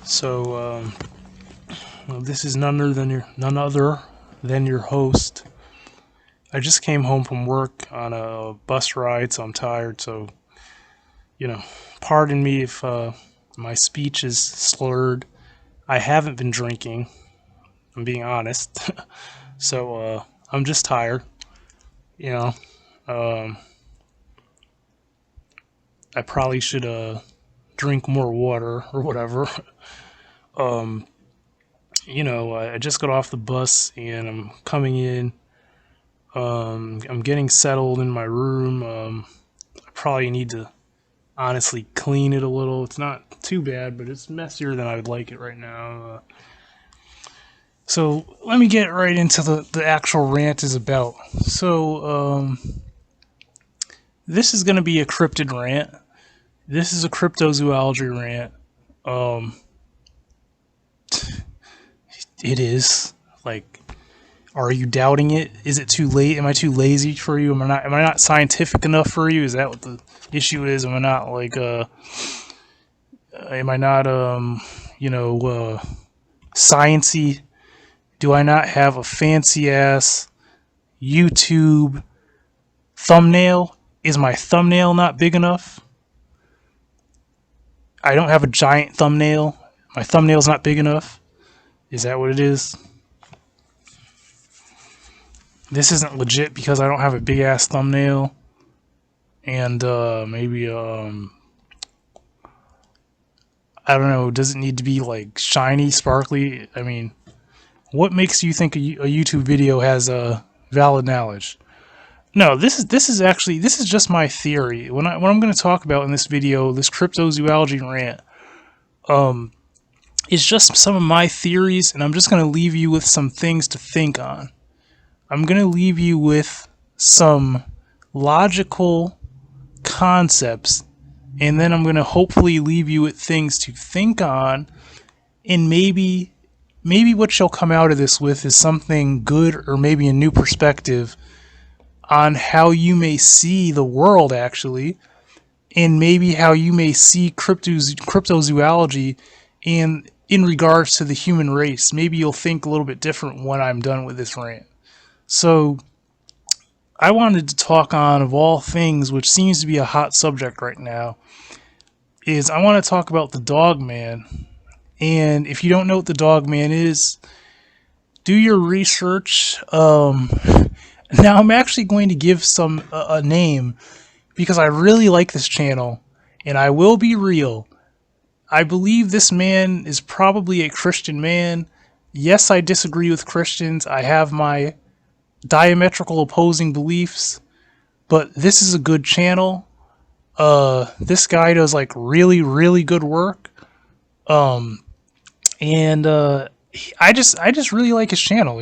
So well, this is none other than your host. I just came home from work on a bus ride, so I'm tired. So you know, pardon me if my speech is slurred. I haven't been drinking. I'm being honest. So I'm just tired. You know, um, I probably should drink more water or whatever. um, I just got off the bus and I'm coming in. I'm getting settled in my room. I probably need to honestly clean it a little. It's not too bad, but it's messier than I would like it right now. So let me get right into the actual rant is about. So this is going to be a cryptid rant. This is a cryptozoology rant. Um, it is like, are you doubting it? Is it too late? Am I too lazy for you? Am I not scientific enough for you? Is that what the issue is? Am I not like am I not sciency? Do I not have a fancy ass YouTube thumbnail? Is my thumbnail not big enough? I don't have a giant thumbnail. My thumbnail's not big enough. Is that what it is? This isn't legit because I don't have a big ass thumbnail. And maybe I don't know, does it need to be like shiny, sparkly? I mean, what makes you think a YouTube video has valid knowledge? No, this is just my theory. What I'm going to talk about in this video, this cryptozoology rant, is just some of my theories, and I'm just going to leave you with some things to think on. I'm going to leave you with some logical concepts, and then I'm going to hopefully leave you with things to think on, and maybe what you'll come out of this with is something good or maybe a new perspective on how you may see the world actually, and maybe how you may see cryptozoology in regards to the human race. Maybe you'll think a little bit different when I'm done with this rant. So I wanted to talk on, of all things, which seems to be a hot subject right now, is I want to talk about the dog man. And if you don't know what the dog man is, do your research. Now I'm actually going to give a name because I really like this channel, and I will be real. I believe this man is probably a Christian man. Yes, I disagree with Christians. I have my diametrical opposing beliefs, but this is a good channel. This guy does like really, really good work. And I just really like his channel.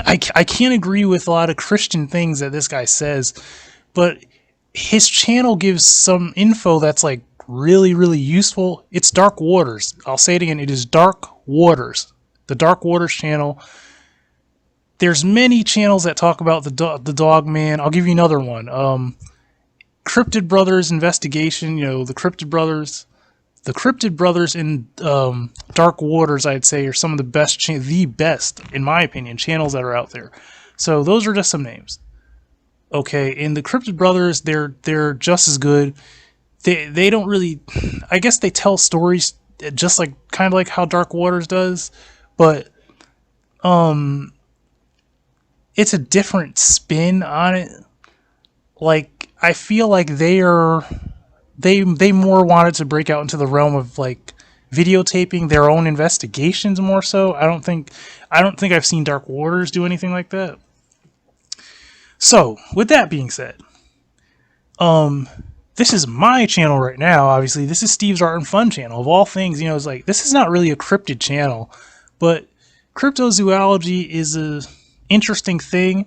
I can't agree with a lot of Christian things that this guy says, but his channel gives some info that's like really, really useful. It's Dark Waters. I'll say it again. It is Dark Waters. The Dark Waters channel. There's many channels that talk about the dog man. I'll give you another one. Cryptid Brothers Investigation. The Cryptid Brothers. The Cryptid Brothers in Dark Waters, I'd say, are some of the best, in my opinion, channels that are out there. So those are just some names. Okay, and the Cryptid Brothers, they're just as good. They don't really, I guess they tell stories just like kind of like how Dark Waters does, but it's a different spin on it. Like, I feel like they more wanted to break out into the realm of like videotaping their own investigations more so. I don't think I've seen Dark Waters do anything like that. So, with that being said, this is my channel right now. Obviously, this is Steve's Art and Fun channel. Of all things, it's like, this is not really a cryptid channel, but cryptozoology is a interesting thing,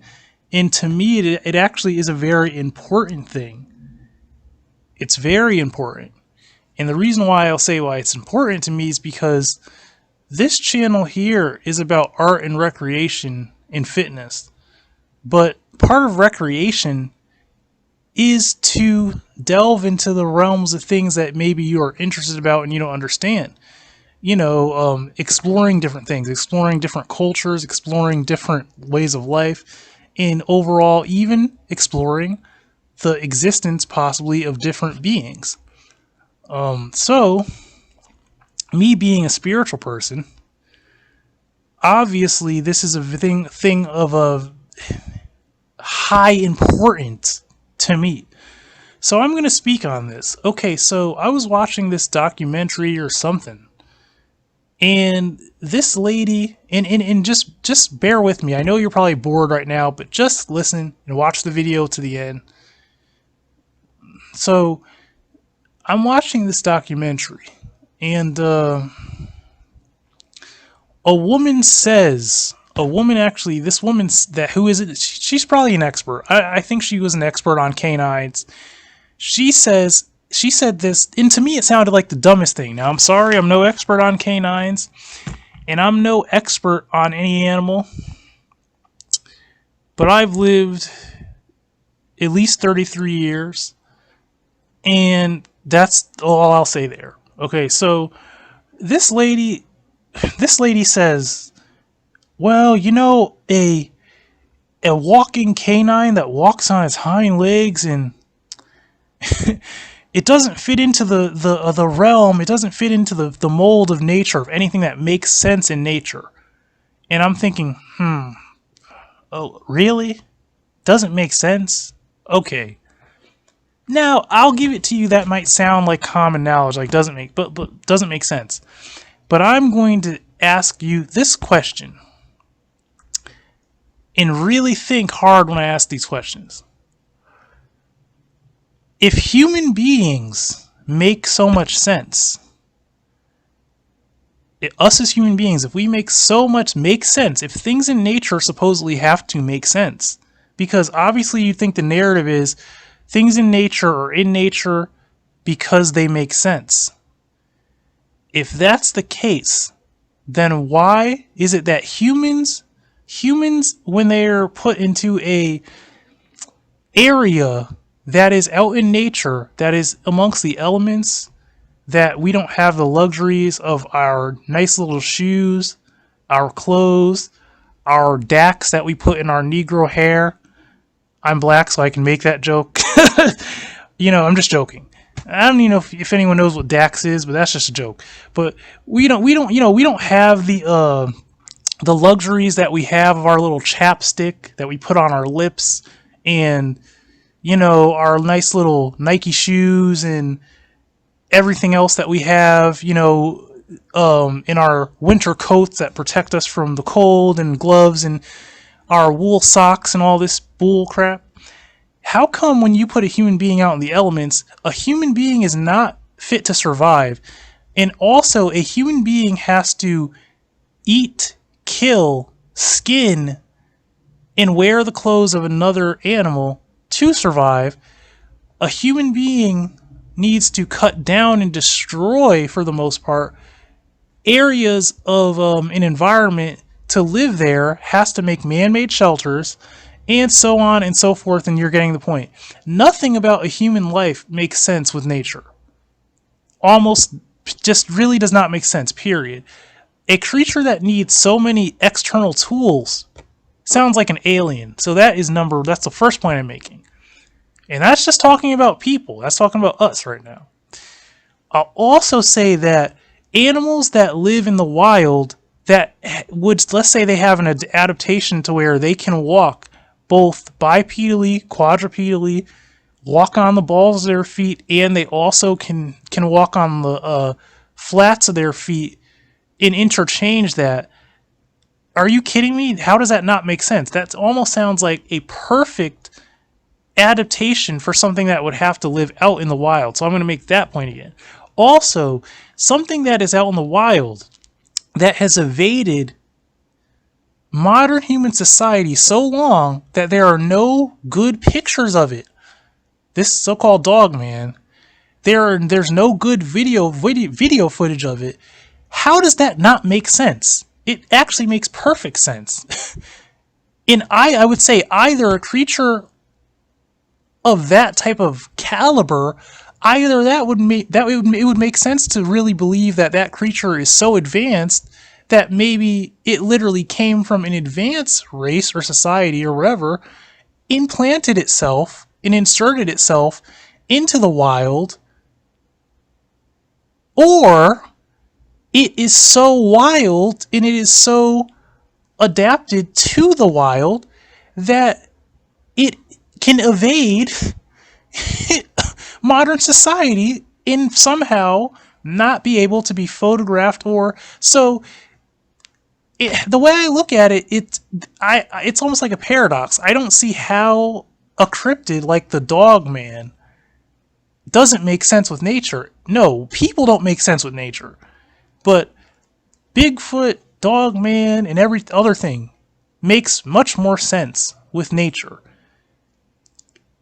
and to me, it actually is a very important thing. It's very important. And the reason why I'll say why it's important to me is because this channel here is about art and recreation and fitness. But part of recreation is to delve into the realms of things that maybe you are interested about and you don't understand. Exploring different things, exploring different cultures, exploring different ways of life, and overall, even exploring the existence possibly of different beings. So, me being a spiritual person, obviously, this is a thing of a high importance to me. So I'm going to speak on this. Okay, so I was watching this documentary or something, and this lady, and just bear with me. I know you're probably bored right now, but just listen and watch the video to the end. So I'm watching this documentary, and this woman that who is it? She's probably an expert. I think she was an expert on canines. She said this, and to me it sounded like the dumbest thing. Now I'm sorry, I'm no expert on canines, and I'm no expert on any animal, but I've lived at least 33 years, and that's all I'll say there. Okay, so this lady says, well, a walking canine that walks on its hind legs, and it doesn't fit into the realm. It doesn't fit into the mold of nature, of anything that makes sense in nature. And I'm thinking, oh, really? Doesn't make sense? Okay. Now, I'll give it to you, that might sound like common knowledge, like doesn't make sense. But I'm going to ask you this question, and really think hard when I ask these questions. If human beings make so much sense, us as human beings, if we make sense, if things in nature supposedly have to make sense, because obviously you think the narrative is things in nature are in nature because they make sense. If that's the case, then why is it that humans, when they're put into a area that is out in nature, that is amongst the elements, that we don't have the luxuries of our nice little shoes, our clothes, our dacks that we put in our Negro hair? I'm black, so I can make that joke. I'm just joking. I don't even know if anyone knows what Dax is, but that's just a joke. But we don't have the luxuries that we have of our little chapstick that we put on our lips, and our nice little Nike shoes and everything else that we have, in our winter coats that protect us from the cold, and gloves, and our wool socks, and all this bull crap. How come when you put a human being out in the elements, a human being is not fit to survive? And also, a human being has to eat, kill, skin, and wear the clothes of another animal to survive. A human being needs to cut down and destroy, for the most part, areas of an environment to live there, has to make man-made shelters, and so on and so forth, and you're getting the point. Nothing about a human life makes sense with nature. Almost just really does not make sense, period. A creature that needs so many external tools sounds like an alien. So that's the first point I'm making. And that's just talking about people. That's talking about us right now. I'll also say that animals that live in the wild that would, let's say they have an adaptation to where they can walk both bipedally, quadrupedally, walk on the balls of their feet, and they also can walk on the flats of their feet and interchange that. Are you kidding me? How does that not make sense? That almost sounds like a perfect adaptation for something that would have to live out in the wild. So I'm going to make that point again. Also, something that is out in the wild that has evaded modern human society so long that there are no good pictures of it. This so-called dog man, there's no good video footage of it. How does that not make sense? It actually makes perfect sense. I would say either a creature of that type of caliber, either that would make that it would make sense to really believe that that creature is so advanced that maybe it literally came from an advanced race or society or whatever, implanted itself and inserted itself into the wild, or it is so wild and it is so adapted to the wild that it can evade modern society and somehow not be able to be photographed. Or so the way I look at it, it's almost like a paradox. I don't see how a cryptid like the dog man doesn't make sense with nature. No, people don't make sense with nature, but Bigfoot, dog man, and every other thing makes much more sense with nature.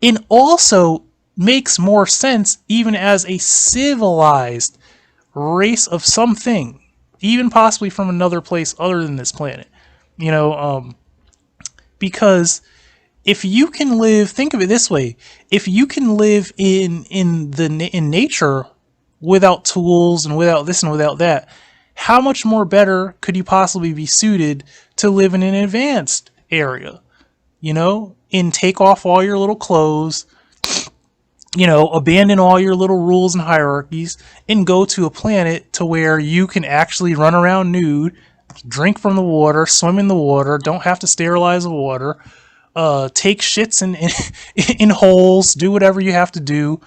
And also makes more sense even as a civilized race of something, even possibly from another place other than this planet. Because if you can live, think of it this way: if you can live in nature without tools and without this and without that, how much more better could you possibly be suited to live in an advanced area? And take off all your little clothes, abandon all your little rules and hierarchies, and go to a planet to where you can actually run around nude, drink from the water, swim in the water, don't have to sterilize the water, take shits in holes, do whatever you have to do,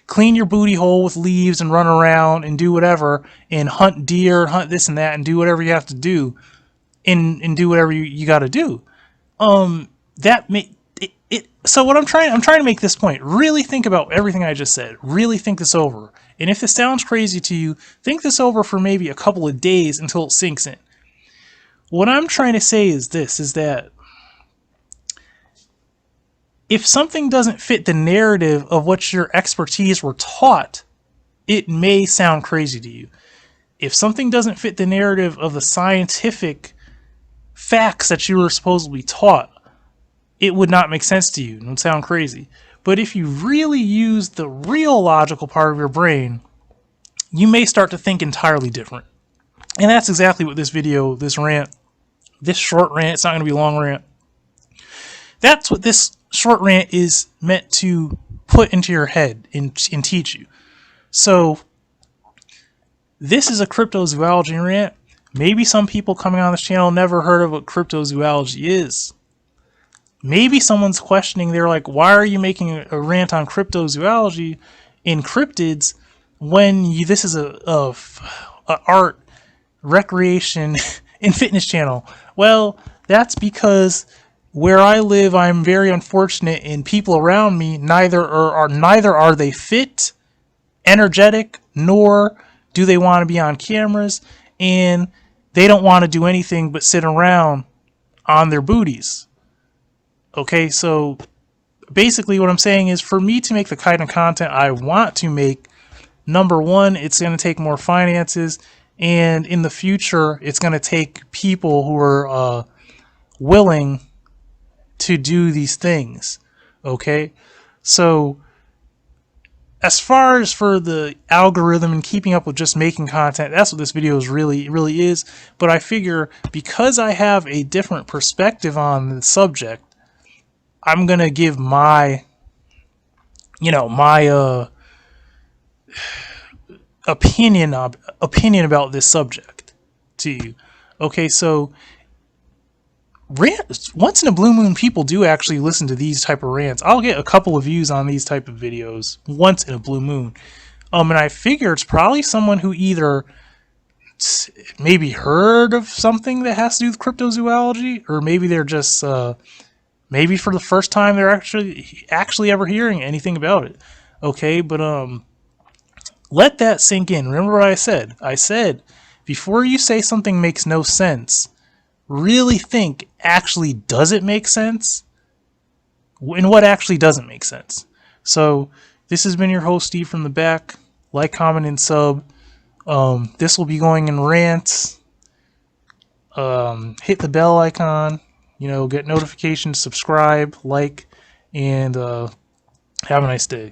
clean your booty hole with leaves and run around and do whatever, and hunt deer, hunt this and that, and do whatever you have to do, and do whatever you got to do. So what I'm trying to make this point. Really think about everything I just said. Really think this over. And if this sounds crazy to you, think this over for maybe a couple of days until it sinks in. What I'm trying to say is this, is that if something doesn't fit the narrative of what your expertise were taught, it may sound crazy to you. If something doesn't fit the narrative of the scientific facts that you were supposedly taught, it would not make sense to you. It would sound crazy. But if you really use the real logical part of your brain, you may start to think entirely different. And that's exactly what this video, this short rant, it's not going to be a long rant. That's what this short rant is meant to put into your head and teach you. So, this is a cryptozoology rant. Maybe some people coming on this channel never heard of what cryptozoology is. Maybe someone's questioning, they're like, why are you making a rant on cryptozoology in cryptids when this is a art, recreation, and fitness channel? Well, that's because where I live, I'm very unfortunate, and people around me neither are they fit, energetic, nor do they want to be on cameras, and they don't want to do anything but sit around on their booties. Okay, so basically what I'm saying is, for me to make the kind of content I want to make, number one, it's going to take more finances, and in the future, it's going to take people who are willing to do these things. Okay, so as far as for the algorithm and keeping up with just making content, that's what this video is really is. But I figure because I have a different perspective on the subject, I'm gonna give my opinion about this subject to you. Okay, so once in a blue moon, people do actually listen to these type of rants. I'll get a couple of views on these type of videos once in a blue moon. And I figure it's probably someone who either maybe heard of something that has to do with cryptozoology, or maybe they're just maybe for the first time they're actually ever hearing anything about it. Okay, but let that sink in. Remember what I said. I said, before you say something makes no sense, really think, actually, does it make sense? And what actually doesn't make sense? So, this has been your host, Steve from the back. Like, comment, and sub. This will be going in rants. Hit the bell icon. Get notifications, subscribe, like, and Have a nice day.